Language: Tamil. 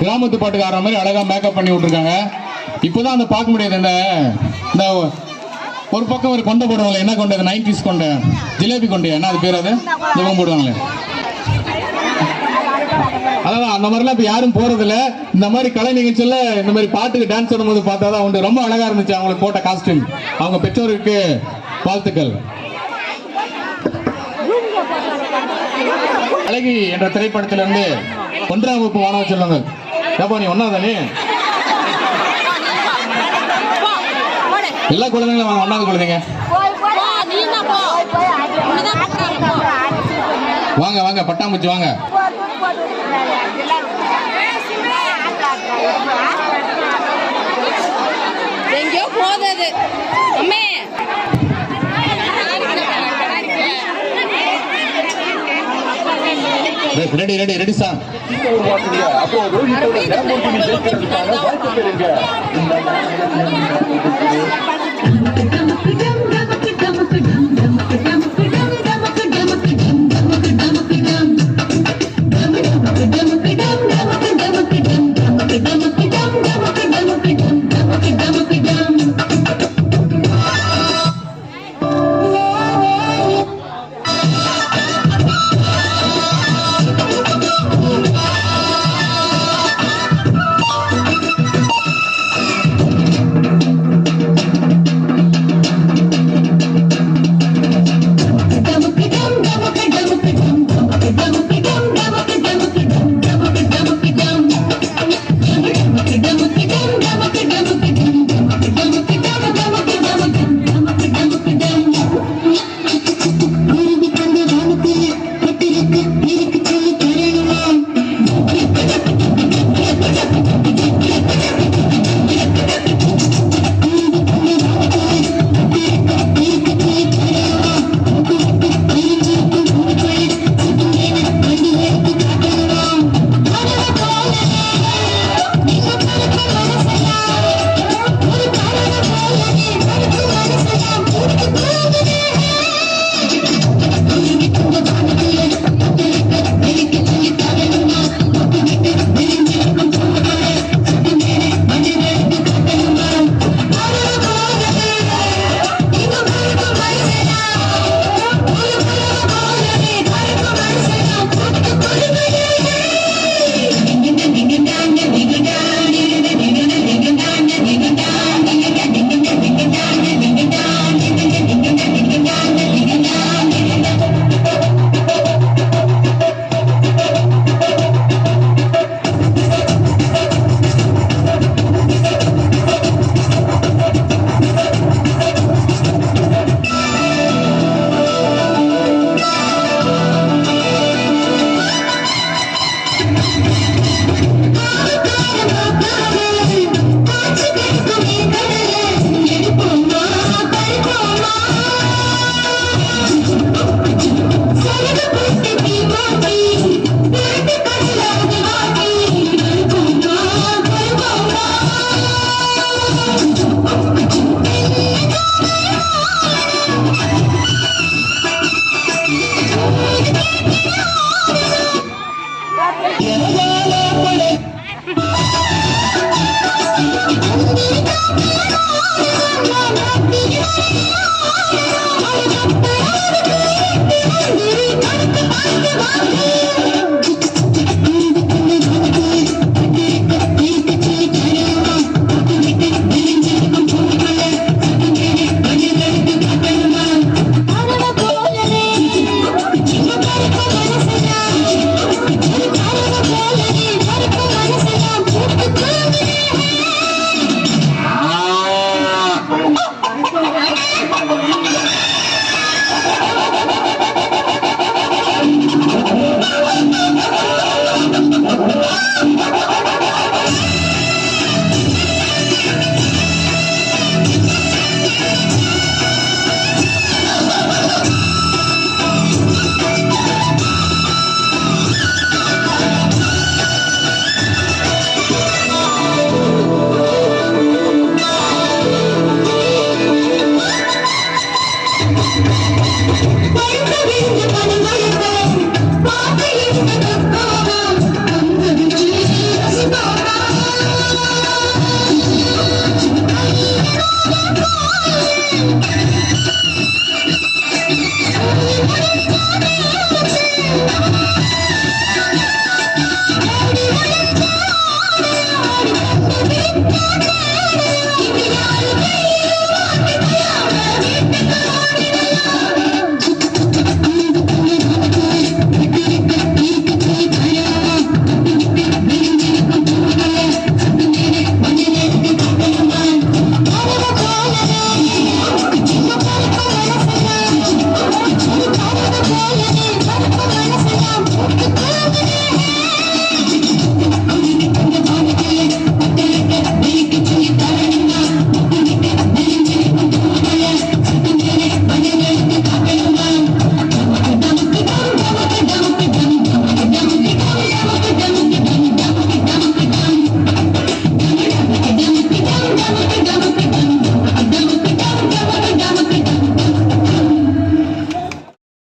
கிராமத்து பாட்டுக்கார மாதிரி அழகா மேக்கப் பண்ணி விட்டுருக்காங்க. இப்போதான் அந்த பார்க்க முடியாது. இந்த ஒரு பக்கம் ஒரு கொண்டை போடுவாங்களே, என்ன கொண்டை? 90s கொண்டை, ஜிலேபி கொண்டை, என்ன அது பேர்? அது ஜிபம் போடுவாங்களே. அதான் அந்த மாதிரிலாம் இப்போ யாரும் போறதில்ல. இந்த மாதிரி கலை நிகழ்ச்சியில் இந்த மாதிரி பாட்டுக்கு டான்ஸ் ஆடும்போது பார்த்தா தான் உண்டு. ரொம்ப அழகா இருந்துச்சு அவங்களுக்கு போட்ட காஸ்டியூம். அவங்க பெற்றோருக்கு வாழ்த்துக்கள். அழகி என்ற திரைப்படத்திலிருந்து 1ஆம் வகுப்பு மாணவ செல்வங்கள். ஏப்பா நீ ஒன்னாதானே? எல்லா குழந்தைங்களும் வாங்க, ஒன்னாவது குழந்தைங்க வாங்க வாங்க, பட்டாம்பூச்சி வாங்க. எங்கேயோ போகுது அம்மே. Ready ready ready sir.